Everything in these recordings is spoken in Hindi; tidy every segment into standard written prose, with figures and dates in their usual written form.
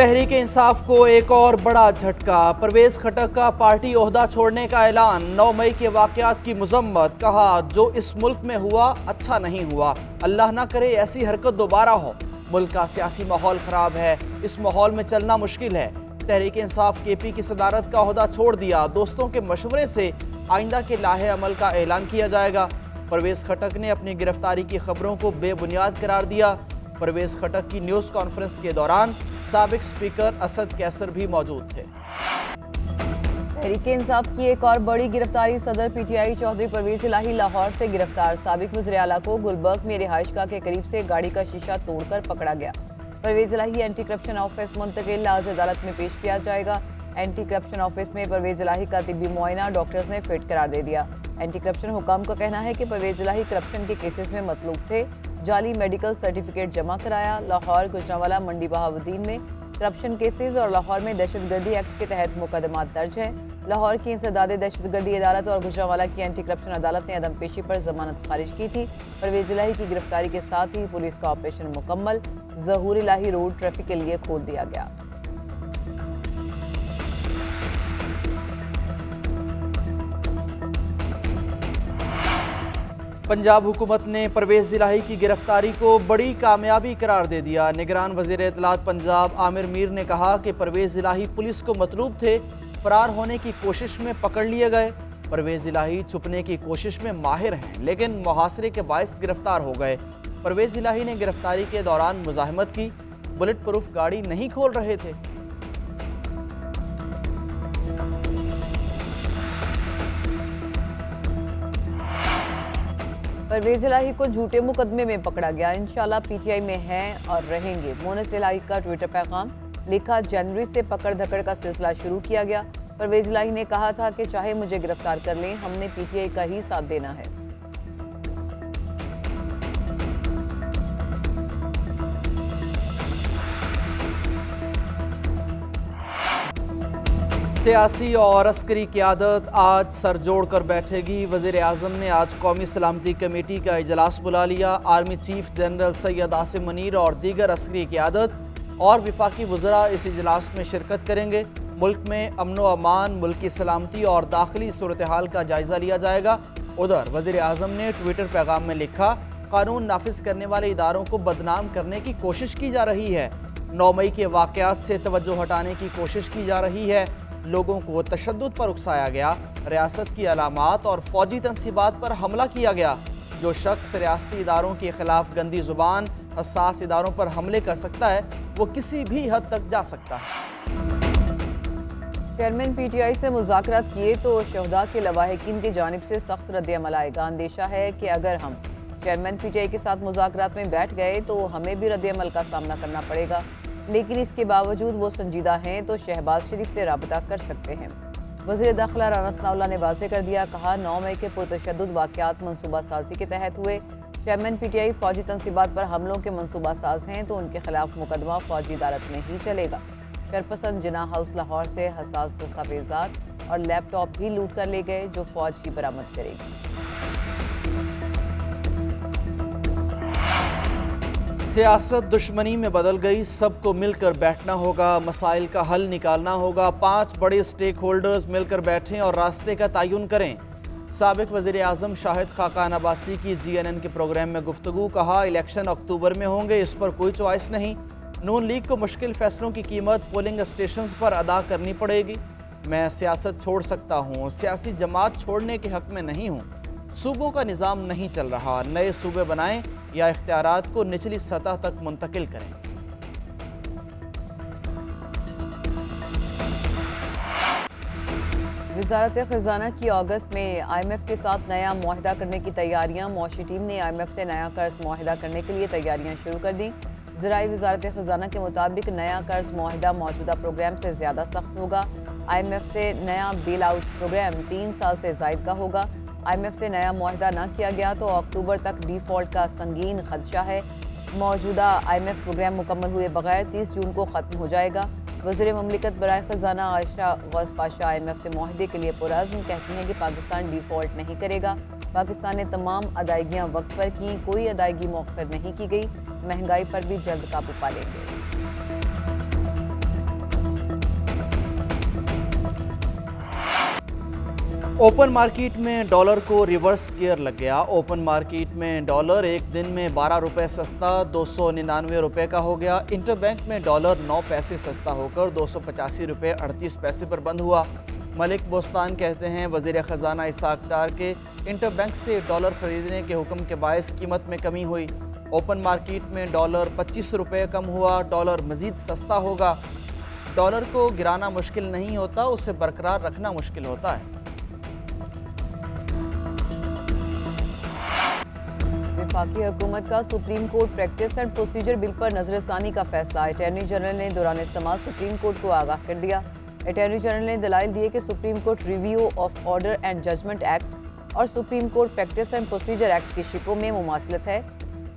तहरीक इंसाफ को एक और बड़ा झटका। परवेज खटक का पार्टी ओहदा छोड़ने का ऐलान। 9 मई के वाकयात की मुजम्मत। कहा जो इस मुल्क में हुआ अच्छा नहीं हुआ, अल्लाह ना करे ऐसी हरकत दोबारा हो। मुल्क का सियासी माहौल खराब है, इस माहौल में चलना मुश्किल है। तहरीक इंसाफ केपी की सदारत का ओहदा छोड़ दिया। दोस्तों के मशवरे से आइंदा के लाहे अमल का ऐलान किया जाएगा। परवेज खटक ने अपनी गिरफ्तारी की खबरों को बेबुनियाद करार दिया। परवेज खटक की न्यूज़ कॉन्फ्रेंस के दौरान साबिक स्पीकर असद कैसर भी मौजूद थे। तहरीक इंसाफ की एक और बड़ी गिरफ्तारी। सदर पीटीआई चौधरी परवेज इलाही लाहौर से गिरफ्तार। साबिक वज़ीर आला को गुलबर्ग में रिहाइशगाह के करीब से गाड़ी का शीशा तोड़कर पकड़ा गया। परवेज इलाही एंटी करप्शन ऑफिस मुंतकिल, आज अदालत में पेश किया जाएगा। एंटी करप्शन ऑफिस में परवेज इलाही का तिब्बी मुआयना डॉक्टर्स ने फिट करार दे दिया। एंटी करप्शन हुकाम का कहना है कि परवेज इलाही करप्शन के केसेस में मतलूब थे। जाली मेडिकल सर्टिफिकेट जमा कराया। लाहौर, गुजरांवाला, मंडी बहाउद्दीन में करप्शन केसेस और लाहौर में दहशतगर्दी एक्ट के तहत मुकदमात दर्ज हैं। लाहौर की इंसदादे दहशतगर्दी अदालत और गुजरांवाला की एंटी करप्शन अदालत ने अदम पेशी पर जमानत खारिज की थी। परवेज इलाही की गिरफ्तारी के साथ ही पुलिस का ऑपरेशन मुकम्मल। ज़हूर इलाही रोड ट्रैफिक के लिए खोल दिया गया। पंजाब हुकूमत ने परवेज इलाही की गिरफ्तारी को बड़ी कामयाबी करार दे दिया। निगरान वज़ीर इत्तलात पंजाब आमिर मीर ने कहा कि परवेज इलाही पुलिस को मतलूब थे, फरार होने की कोशिश में पकड़ लिए गए। परवेज इलाही छुपने की कोशिश में माहिर हैं, लेकिन मुहासरे के बायस गिरफ्तार हो गए। परवेज इलाही ने गिरफ्तारी के दौरान मुजाहिमत की, बुलेट प्रूफ गाड़ी नहीं खोल रहे थे। परवेज इलाही को झूठे मुकदमे में पकड़ा गया। इंशाल्लाह पीटीआई में हैं और रहेंगे। मोनस इलाही का ट्विटर पैगाम लिखा। जनवरी से पकड़ धकड़ का सिलसिला शुरू किया गया। परवेज इलाही ने कहा था कि चाहे मुझे गिरफ्तार कर लें, हमने पीटीआई का ही साथ देना है। सियासी और अस्करी क़यादत आज सर जोड़ कर बैठेगी। वज़ीर आज़म ने आज कौमी सलामती कमेटी का इजलास बुला लिया। Army chief general Syed Asim Munir और दीगर अस्करी क़यादत और विफाकी वज़रा इस इजलास में शिरकत करेंगे। मुल्क में अमन व अमान, मुल्क की सलामती और दाखिली सूरत हाल का जायज़ा लिया जाएगा। उधर वज़ीर आज़म ने ट्विटर पैगाम में लिखा, कानून नाफिज करने वाले इदारों को बदनाम करने की कोशिश की जा रही है। 9 मई के वाक़यात से तवज्जो हटाने की कोशिश की जा रही है। लोगों को तशद्दुद पर उकसाया गया। रियासत की अलामात और फौजी तनसीबात पर हमला किया गया। जो शख्स रियासती इदारों के खिलाफ गंदी जुबान, हसास इदारों पर हमले कर सकता है, वो किसी भी हद तक जा सकता है। चेयरमैन पीटीआई से मुज़ाकरात किए तो शहदा के लवाहिकीन की जानिब से सख्त रद्द-ए-अमल आएगा। अंदेशा है कि अगर हम चेयरमैन पीटीआई के साथ मुज़ाकरात में बैठ गए तो हमें भी रद्द-ए-अमल का सामना करना पड़ेगा, लेकिन इसके बावजूद वो संजीदा हैं तो शहबाज शरीफ से राबता कर सकते हैं। वज़ीर दाखिला राना सनाउल्लाह ने वाज़ेह कर दिया। कहा 9 मई के पुरतशद्दुद वाक़यात मनसूबा साजी के तहत हुए। चेयरमैन पीटीआई फौजी तनसीबात पर हमलों के मनसूबा साज हैं तो उनके खिलाफ मुकदमा फौजी अदालत में ही चलेगा। शरपसंद जिना हाउस लाहौर से हसास दस्तावेजात और लैपटॉप भी लूट कर ले गए, जो फौज ही बरामद करेगी। सियासत दुश्मनी में बदल गई। सबको मिलकर बैठना होगा, मसाइल का हल निकालना होगा। 5 बड़े स्टेक होल्डर्स मिलकर बैठें और रास्ते का तयन करें। साबिक वज़ीर आज़म शाहिद खाकान अब्बासी की GNN के प्रोग्राम में गुफ्तगू। कहा इलेक्शन अक्टूबर में होंगे, इस पर कोई चॉइस नहीं। नून लीग को मुश्किल फैसलों की कीमत पोलिंग स्टेशंस पर अदा करनी पड़ेगी। मैं सियासत छोड़ सकता हूँ, सियासी जमात छोड़ने के हक में नहीं हूँ। सूबों का निज़ाम नहीं चल रहा, नए सूबे बनाएं या इख्तियारात को निचली सतह तक मुंतकिल करें। वज़ारत ख़ज़ाना की अगस्त में IMF के साथ नया मुआहिदा करने की तैयारियां। मौशी टीम ने IMF से नया कर्ज मुआहिदा करने के लिए तैयारियां शुरू कर दी। ज़राई वज़ारत ख़ज़ाना के मुताबिक नया कर्ज मुआहिदा मौजूदा प्रोग्राम से ज़्यादा सख्त होगा। IMF से नया बेल आउट प्रोग्राम 3 साल से ज़ायद का होगा। IMF से नया मुआहिदा न किया गया तो अक्टूबर तक डिफ़ॉल्ट का संगीन खदशा है। मौजूदा IMF प्रोग्राम मुकम्मल हुए बगैर 30 जून को ख़त्म हो जाएगा। वज़ीर ममलिकत बराए ख़ज़ाना आयशा गौस पाशा IMF से मुआहिदे के लिए पुरअज़्म, कहती हैं कि पाकिस्तान डिफ़ॉल्ट नहीं करेगा। पाकिस्तान ने तमाम अदायगियाँ वक्त पर की, कोई अदायगी मौके पर नहीं की गई। महंगाई पर भी जल्द काबू पा लेंगे। ओपन मार्केट में डॉलर को रिवर्स गियर लग गया। ओपन मार्केट में डॉलर एक दिन में 12 रुपये सस्ता 299 रुपये का हो गया। इंटरबैंक में डॉलर 9 पैसे सस्ता होकर 285 रुपये 38 पैसे पर बंद हुआ। मलिक बोस्तान कहते हैं वज़ीर ख़जाना इसाक डार के इंटरबैंक से डॉलर खरीदने के हुक्म के बायस कीमत में कमी हुई। ओपन मार्केट में डॉलर 25 रुपये कम हुआ। डॉलर मज़ीद सस्ता होगा। डॉलर को गिराना मुश्किल नहीं होता, उसे बरकरार रखना मुश्किल होता है। वफाकी हुकूमत का supreme Court practice and procedure bill पर नजरसानी का फैसला। अटॉर्नी जनरल ने दौरान इस्तेमाल सुप्रीम कोर्ट को आगाह कर दिया। अटॉर्नी जनरल ने दलाइल दिए कि Supreme Court review of order and judgement act और Supreme Court practice and procedure act की शिकों में मुमासलत है,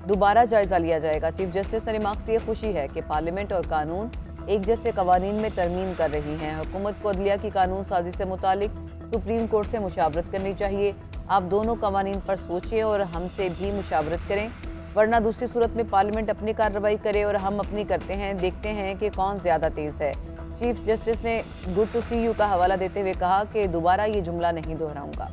दोबारा जायजा लिया जाएगा। चीफ जस्टिस ने रिमार्क दिए खुशी है कि पार्लियामेंट और कानून एक जैसे कवानीन में तरमीम कर रही हैं। हुकूमत को अदलिया की कानून साजी से मुतालिक सुप्रीम कोर्ट से मुशावरत करनी चाहिए। आप दोनों कवानीन पर सोचें और हमसे भी मुशावरत करें, वरना दूसरी सूरत में पार्लियामेंट अपनी कार्रवाई करे और हम अपनी करते हैं, देखते हैं कि कौन ज़्यादा तेज़ है। चीफ जस्टिस ने गुड टू सी यू का हवाला देते हुए कहा कि दोबारा ये जुमला नहीं दोहराऊंगा।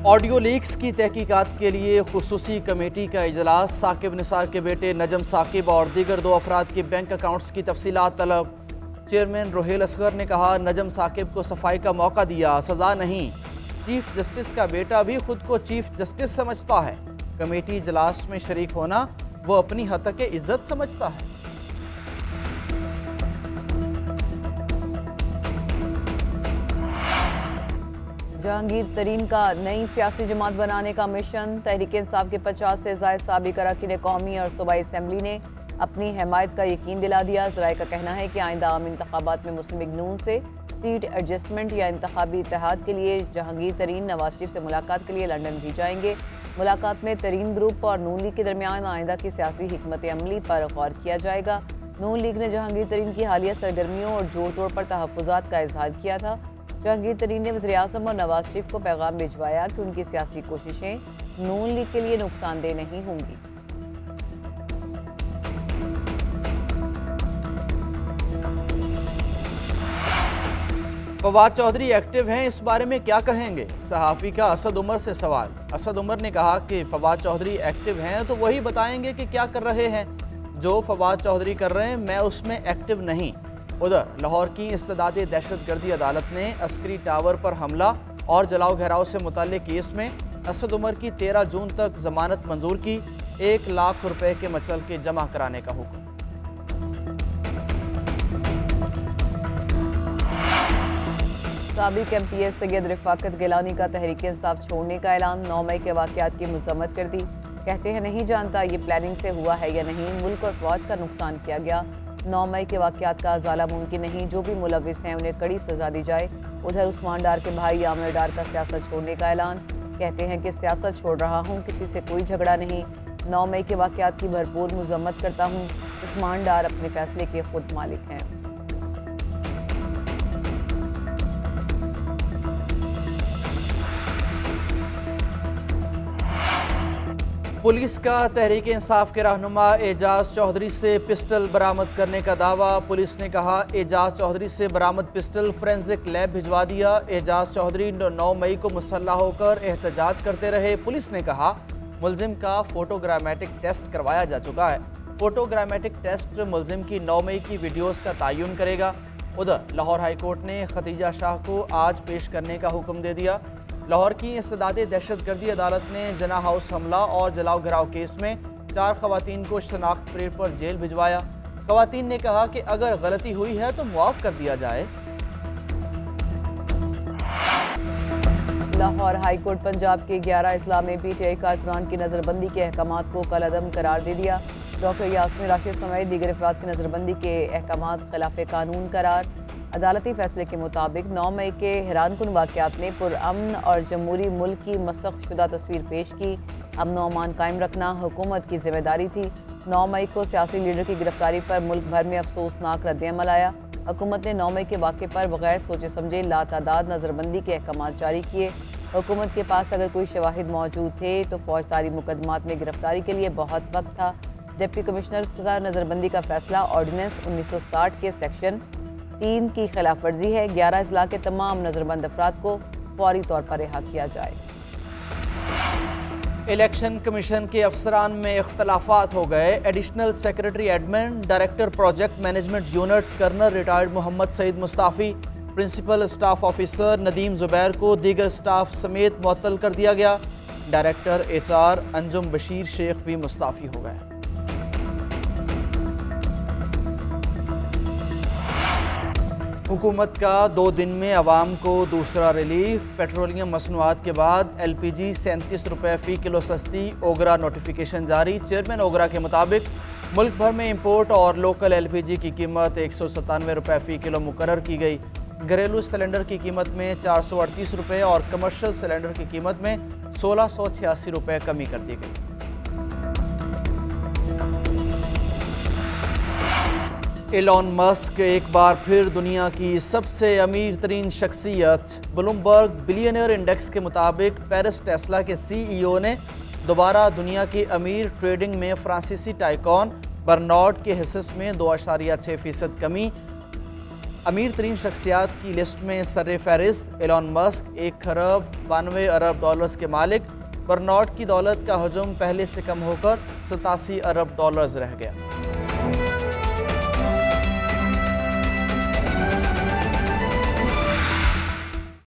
ऑडियो लीक्स की तहकीकात के लिए खुसूसी कमेटी का इजलास। साकिब निसार के बेटे नजम साकिब और दीगर 2 अफराद के बैंक अकाउंट्स की तफसीलात तलब। चेयरमैन रोहेल असगर ने कहा नजम साकिब को सफाई का मौका दिया, सजा नहीं। चीफ जस्टिस का बेटा भी खुद को चीफ जस्टिस समझता है। कमेटी इजलास में शरीक होना वो अपनी हद तक इज्जत समझता है। जहांगीर तरीन का नई सियासी जमात बनाने का मिशन। तहरीक इंसाफ के 50 से ज़ायद साबिक अरकान कौमी और सूबाई असम्बली ने अपनी हिमायत का यकीन दिला दिया। ज़राए का कहना है कि आइंदा आम इंतखाबात में मुस्लिम लीग नून से सीट एडजस्टमेंट या इंतखाबी इत्तेहाद के लिए जहांगीर तरीन नवाज शरीफ से मुलाकात के लिए लंदन भी जाएंगे। मुलाकात में तरीन ग्रुप और नून लीग के दरमियान आइंदा की सियासी हिकमत अमली पर गौर किया जाएगा। नून लीग ने जहांगीर तरीन की हालिया सरगर्मियों और जोड़ तोड़ पर तहफ़्फ़ुज़ात का इजहार किया था। जहांगीर तरीन ने वज़ीर आज़म और नवाज शरीफ को पैगाम भिजवाया कि उनकी सियासी कोशिशें नून लीग के लिए नुकसानदेह नहीं होंगी। फवाद चौधरी एक्टिव हैं, इस बारे में क्या कहेंगे? सहाफ़ी का असद उमर से सवाल। असद उमर ने कहा कि फवाद चौधरी एक्टिव हैं तो वही बताएंगे कि क्या कर रहे हैं। जो फवाद चौधरी कर रहे हैं मैं उसमें एक्टिव नहीं। उधर लाहौर की इस्तेदादी दहशतगर्दी अदालत ने अस्करी टावर पर हमला और जलाओ घेराव से मुतल्लिक केस में असद उमर की 13 जून तक जमानत मंजूर की। 1 लाख रुपए के मचलके जमा कराने का हुक्म। साबिक MPS सैयद रफाकत गिलानी का तहरीक इंसाफ छोड़ने का ऐलान। 9 मई के वाक़यात की मज़म्मत कर दी। कहते हैं नहीं जानता ये प्लानिंग से हुआ है या नहीं, मुल्क और फौज का नुकसान किया गया। 9 मई के वाक़यात का अजाला मुमकिन नहीं, जो भी मुलविस हैं उन्हें कड़ी सज़ा दी जाए। उधर उस्मान डार के भाई आमिर डार का सियासत छोड़ने का ऐलान। कहते हैं कि सियासत छोड़ रहा हूँ, किसी से कोई झगड़ा नहीं। 9 मई के वाक़यात की भरपूर मज़म्मत करता हूँ। उस्मान डार अपने फैसले के खुद मालिक हैं। पुलिस का तहरीक इंसाफ के रहनुमा एजाज चौधरी से पिस्टल बरामद करने का दावा। पुलिस ने कहा एजाज चौधरी से बरामद पिस्टल फोरेंसिक लैब भिजवा दिया। एजाज चौधरी 9 मई को मुसल्ला होकर एहतजाज करते रहे। पुलिस ने कहा मुलजिम का फोटोग्रामेटिक टेस्ट करवाया जा चुका है। फोटोग्रामेटिक टेस्ट मुलजिम की 9 मई की वीडियोस का तयन करेगा। उधर लाहौर हाईकोर्ट ने खतीजा शाह को आज पेश करने का हुक्म दे दिया। लाहौर की इस्तेदादी दहशतगर्दी अदालत ने जना हाउस हमला और जलाओ घिराव केस में 4 खवातीन को शनाख्त परेड पर जेल भिजवाया। खवातीन ने कहा कि अगर गलती हुई है तो मुआफ कर दिया जाए। लाहौर हाईकोर्ट पंजाब के 11 इस्लामी PTI कारकुनान की नज़रबंदी के अहकामात को कलअदम करार दे दिया। डॉक्टर यास्मीन राशिद समेत दीगर अफराद की नज़रबंदी के अहकामात खिलाफ कानून करार। अदालती फैसले के मुताबिक 9 मई के हैरानकुन वाक़यात में पुरअमन और जमहूरी मुल्क की मसख़ शुदा तस्वीर पेश की। अमन व अमान कायम रखना हुकूमत की जिम्मेदारी थी। 9 मई को सियासी लीडर की गिरफ्तारी पर मुल्क भर में अफसोसनाक रद्द-ए-अमल आया। हुकूमत ने 9 मई के वाक़े पर बगैर सोचे समझे लातादाद नज़रबंदी के अहकामात जारी किए। हुकूमत के पास अगर कोई शवाहिद मौजूद थे तो फौजदारी मुकदमात में गिरफ्तारी के लिए बहुत वक्त था। डिप्टी कमिश्नर का नज़रबंदी का फैसला ऑर्डिनेंस 1960 के सेक्शन 3 की खिलाफ वर्जी है। 11 अजला के तमाम नज़रबंद अफराद को फौरी तौर पर रिहा किया जाए। इलेक्शन कमीशन के अफसरान में इख्तलाफात हो गए। Additional secretary admin, director project management unit colonel retired Mohammad Saeed मुस्ताफ़ी, principal staff officer Nadeem Zubair को दीगर स्टाफ समेत मुअत्तल कर दिया गया। डायरेक्टर HR अंजुम बशीर शेख भी मुस्ताफ़ी हो गए। हुकूमत का 2 दिन में अवाम को दूसरा रिलीफ। पेट्रोलियम मसनूआत के बाद LPG 37 रुपये फ़ी किलो सस्ती। ओगरा नोटिफिकेशन जारी। चेयरमैन ओगरा के मुताबिक मुल्क भर में इंपोर्ट और लोकल LPG की कीमत 197 रुपये फ़ी किलो मुकर्रर की गई। घरेलू सिलेंडर की कीमत में 438 रुपये और कमर्शियल सिलेंडर की कीमत में 1686 रुपये कमी कर दी गई। एलॉन मस्क एक बार फिर दुनिया की सबसे अमीर तरीन शख्सियत। ब्लूमबर्ग बिलियनियर इंडेक्स के मुताबिक पेरिस टेस्ला के CEO ने दोबारा दुनिया की अमीर ट्रेडिंग में फ्रांसीसी टाइकॉन बर्नार्ड के हिस्से में 2.6% कमी। अमीर तरीन शख्सियात की लिस्ट में सर फहरिस्त एलॉन मस्क $1 खरब 92 अरब डॉलर्स के मालिक। बर्नार्ड की दौलत का हजम पहले से कम होकर $87 अरब रह गया।